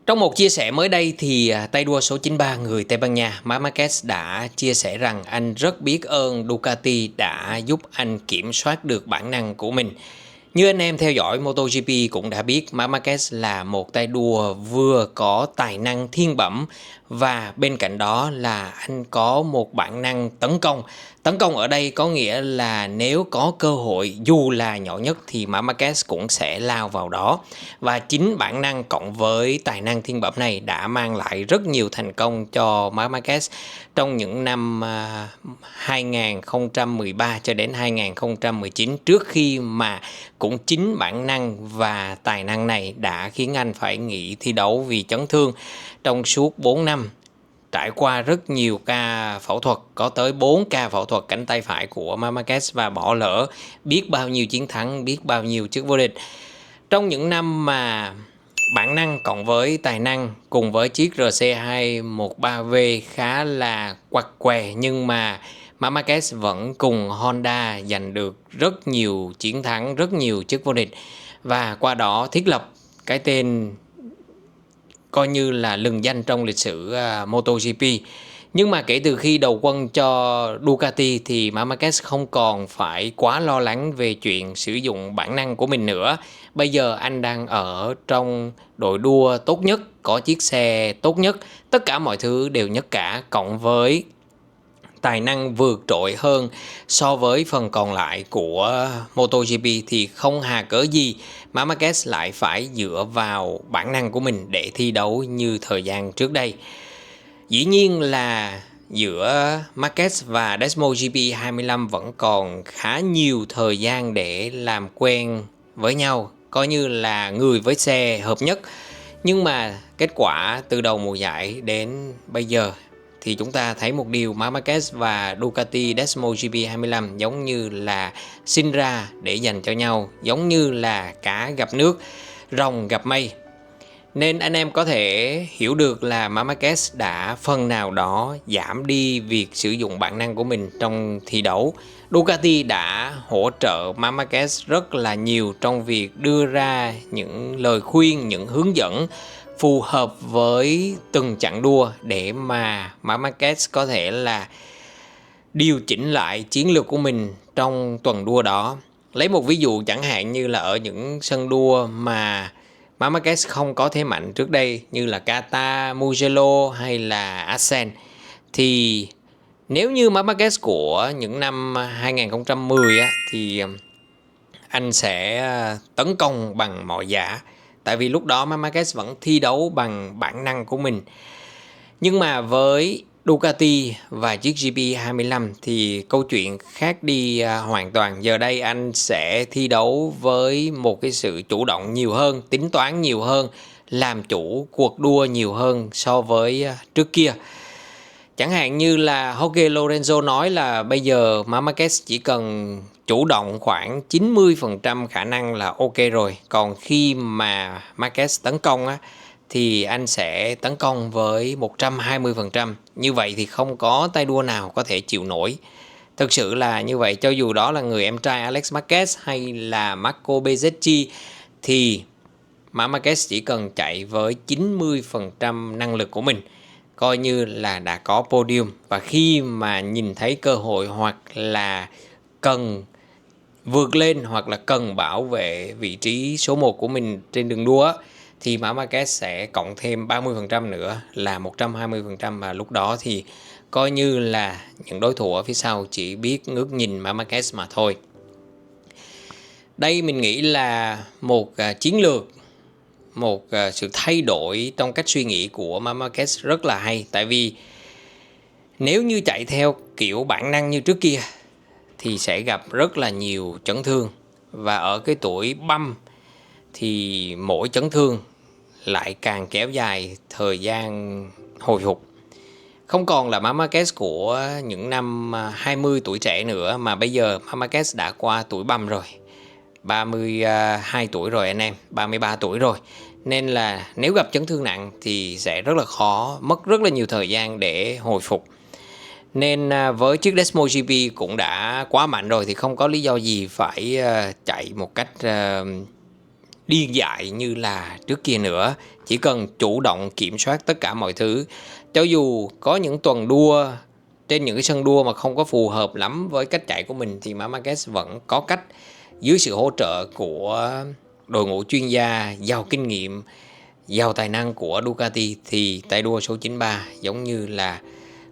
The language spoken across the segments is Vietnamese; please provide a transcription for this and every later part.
Trong một chia sẻ mới đây thì tay đua số 93 người Tây Ban Nha Marc Marquez đã chia sẻ rằng anh rất biết ơn Ducati đã giúp anh kiểm soát được bản năng của mình. Như anh em theo dõi MotoGP cũng đã biết, Marc Marquez là một tay đua vừa có tài năng thiên bẩm và bên cạnh đó là anh có một bản năng tấn công. Tấn công ở đây có nghĩa là nếu có cơ hội dù là nhỏ nhất thì Marc Marquez cũng sẽ lao vào đó. Và chính bản năng cộng với tài năng thiên bẩm này đã mang lại rất nhiều thành công cho Marc Marquez trong những năm 2013 cho đến 2019, trước khi mà cũng chính bản năng và tài năng này đã khiến anh phải nghỉ thi đấu vì chấn thương trong suốt 4 năm. Trải qua rất nhiều ca phẫu thuật, có tới 4 ca phẫu thuật cánh tay phải của Marc Marquez và bỏ lỡ biết bao nhiêu chiến thắng, biết bao nhiêu chức vô địch. Trong những năm mà bản năng cộng với tài năng cùng với chiếc RC213V khá là quặt què, nhưng mà Marc Marquez vẫn cùng Honda giành được rất nhiều chiến thắng, rất nhiều chức vô địch và qua đó thiết lập cái tên coi như là lừng danh trong lịch sử MotoGP. Nhưng mà kể từ khi đầu quân cho Ducati thì Marc Marquez không còn phải quá lo lắng về chuyện sử dụng bản năng của mình nữa. Bây giờ anh đang ở trong đội đua tốt nhất, có chiếc xe tốt nhất, tất cả mọi thứ đều nhất cả, cộng với tài năng vượt trội hơn so với phần còn lại của MotoGP thì không hà cớ gì Marc Marquez lại phải dựa vào bản năng của mình để thi đấu như thời gian trước đây. Dĩ nhiên là giữa Marquez và Desmo GP25 vẫn còn khá nhiều thời gian để làm quen với nhau, coi như là người với xe hợp nhất. Nhưng mà kết quả từ đầu mùa giải đến bây giờ thì chúng ta thấy một điều, Marc Marquez và Ducati Desmo GP25 giống như là sinh ra để dành cho nhau, giống như là cá gặp nước, rồng gặp mây. Nên anh em có thể hiểu được là Marc Marquez đã phần nào đó giảm đi việc sử dụng bản năng của mình trong thi đấu. Ducati đã hỗ trợ Marc Marquez rất là nhiều trong việc đưa ra những lời khuyên, những hướng dẫn phù hợp với từng chặng đua để mà Marc Marquez có thể là điều chỉnh lại chiến lược của mình trong tuần đua đó. Lấy một ví dụ chẳng hạn như là ở những sân đua mà Marc Marquez không có thế mạnh trước đây như là Qatar, Mugello hay là Assen, thì nếu như Marc Marquez của những năm 2010 thì anh sẽ tấn công bằng mọi giá. Tại vì lúc đó Marc Marquez vẫn thi đấu bằng bản năng của mình. Nhưng mà với Ducati và chiếc GP25 thì câu chuyện khác đi hoàn toàn. Giờ đây anh sẽ thi đấu với một cái sự chủ động nhiều hơn, tính toán nhiều hơn, làm chủ cuộc đua nhiều hơn so với trước kia. Chẳng hạn như là Jorge Lorenzo nói là bây giờ Marc Marquez chỉ cần chủ động khoảng 90% khả năng là ok rồi. Còn khi mà Marquez tấn công thì anh sẽ tấn công với 120%. Như vậy thì không có tay đua nào có thể chịu nổi. Thực sự là như vậy, cho dù đó là người em trai Alex Marquez hay là Marco Bezzecchi thì Marc Marquez chỉ cần chạy với 90% năng lực của mình, coi như là đã có podium. Và khi mà nhìn thấy cơ hội hoặc là cần vượt lên hoặc là cần bảo vệ vị trí số 1 của mình trên đường đua thì Marc Marquez sẽ cộng thêm 30% nữa là 120%, và lúc đó thì coi như là những đối thủ ở phía sau chỉ biết ngước nhìn Marc Marquez mà thôi. Đây mình nghĩ là một chiến lược, một sự thay đổi trong cách suy nghĩ của Marc Marquez rất là hay. Tại vì nếu như chạy theo kiểu bản năng như trước kia thì sẽ gặp rất là nhiều chấn thương. Và ở cái tuổi băm thì mỗi chấn thương lại càng kéo dài thời gian hồi phục. Không còn là Marc Marquez của những năm 20 tuổi trẻ nữa, mà bây giờ Marc Marquez đã qua tuổi băm rồi. 32 tuổi rồi anh em, 33 tuổi rồi. Nên là nếu gặp chấn thương nặng thì sẽ rất là khó, mất rất là nhiều thời gian để hồi phục. Nên với chiếc Desmo GP cũng đã quá mạnh rồi thì không có lý do gì phải chạy một cách điên dại như là trước kia nữa. Chỉ cần chủ động kiểm soát tất cả mọi thứ. Cho dù có những tuần đua trên những cái sân đua mà không có phù hợp lắm với cách chạy của mình thì Marc Marquez vẫn có cách, dưới sự hỗ trợ của đội ngũ chuyên gia giàu kinh nghiệm, giàu tài năng của Ducati, thì tay đua số 93 giống như là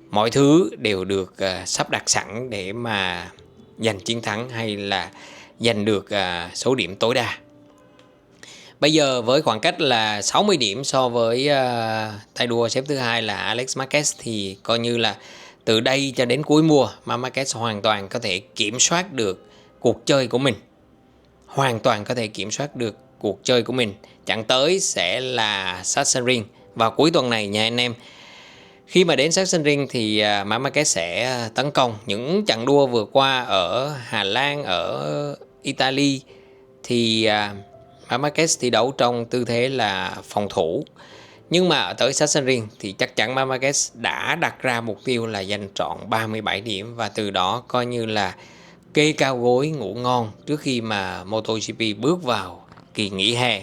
mọi thứ đều được sắp đặt sẵn để mà giành chiến thắng hay là giành được số điểm tối đa. Bây giờ với khoảng cách là 60 điểm so với tay đua xếp thứ hai là Alex Marquez, thì coi như là từ đây cho đến cuối mùa, Marquez hoàn toàn có thể kiểm soát được cuộc chơi của mình. Hoàn toàn có thể kiểm soát được cuộc chơi của mình. Chặng tới sẽ là Sachsenring vào cuối tuần này nha anh em. Khi mà đến Sachsenring thì Marquez sẽ tấn công. Những chặng đua vừa qua ở Hà Lan, ở Italy thì Marquez thi đấu trong tư thế là phòng thủ. Nhưng mà tới Sachsenring thì chắc chắn Marquez đã đặt ra mục tiêu là giành trọn 37 điểm, và từ đó coi như là kê cao gối ngủ ngon trước khi mà MotoGP bước vào kỳ nghỉ hè.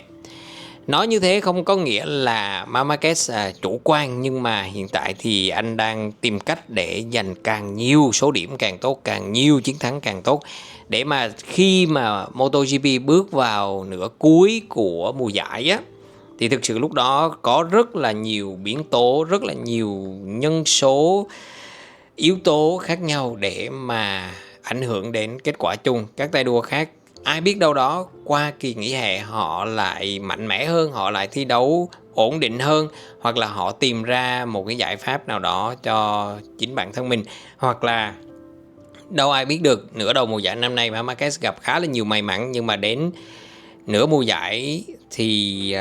Nói như thế không có nghĩa là Marquez chủ quan, nhưng mà hiện tại thì anh đang tìm cách để giành càng nhiều số điểm càng tốt, càng nhiều chiến thắng càng tốt, để mà khi mà MotoGP bước vào nửa cuối của mùa giải á, thì thực sự lúc đó có rất là nhiều biến tố, rất là nhiều nhân số, yếu tố khác nhau để mà ảnh hưởng đến kết quả chung. Các tay đua khác ai biết đâu đó qua kỳ nghỉ hè họ lại mạnh mẽ hơn, họ lại thi đấu ổn định hơn, hoặc là họ tìm ra một cái giải pháp nào đó cho chính bản thân mình, hoặc là đâu ai biết được. Nửa đầu mùa giải năm nay Marquez gặp khá là nhiều may mắn, nhưng mà đến nửa mùa giải thì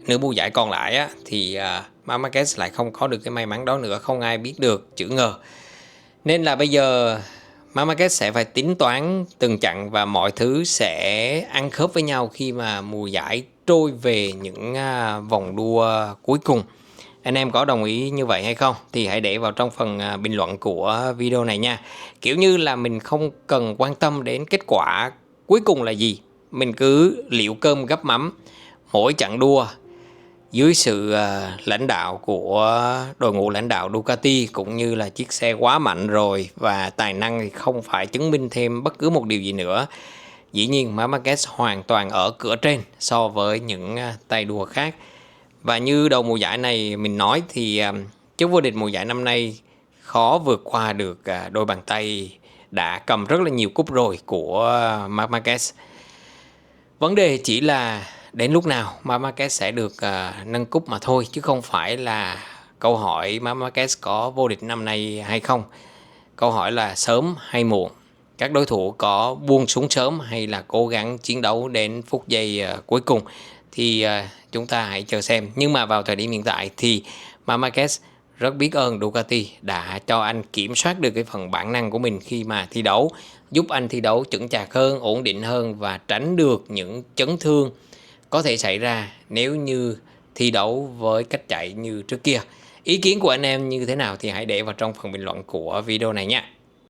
nửa mùa giải còn lại á, thì Marquez lại không có được cái may mắn đó nữa, không ai biết được, chữ ngờ. Nên là bây giờ Marquez sẽ phải tính toán từng chặng và mọi thứ sẽ ăn khớp với nhau khi mà mùa giải trôi về những vòng đua cuối cùng. Anh em có đồng ý như vậy hay không? Thì hãy để vào trong phần bình luận của video này nha. Kiểu như là mình không cần quan tâm đến kết quả cuối cùng là gì. Mình cứ liệu cơm gắp mắm mỗi chặng đua dưới sự lãnh đạo của đội ngũ lãnh đạo Ducati, cũng như là chiếc xe quá mạnh rồi và tài năng thì không phải chứng minh thêm bất cứ một điều gì nữa. Dĩ nhiên Marquez hoàn toàn ở cửa trên so với những tay đua khác. Và như đầu mùa giải này mình nói thì chức vô địch mùa giải năm nay khó vượt qua được đôi bàn tay đã cầm rất là nhiều cúp rồi của Marquez. Vấn đề chỉ là đến lúc nào Marquez sẽ được nâng cúp mà thôi, chứ không phải là câu hỏi Marquez có vô địch năm nay hay không. Câu hỏi là sớm hay muộn, các đối thủ có buông súng sớm hay là cố gắng chiến đấu đến phút giây cuối cùng, thì chúng ta hãy chờ xem. Nhưng mà vào thời điểm hiện tại thì Marquez rất biết ơn Ducati đã cho anh kiểm soát được cái phần bản năng của mình khi mà thi đấu, giúp anh thi đấu chững chạc hơn, ổn định hơn và tránh được những chấn thương có thể xảy ra nếu như thi đấu với cách chạy như trước kia. Ý kiến của anh em như thế nào thì hãy để vào trong phần bình luận của video này nha.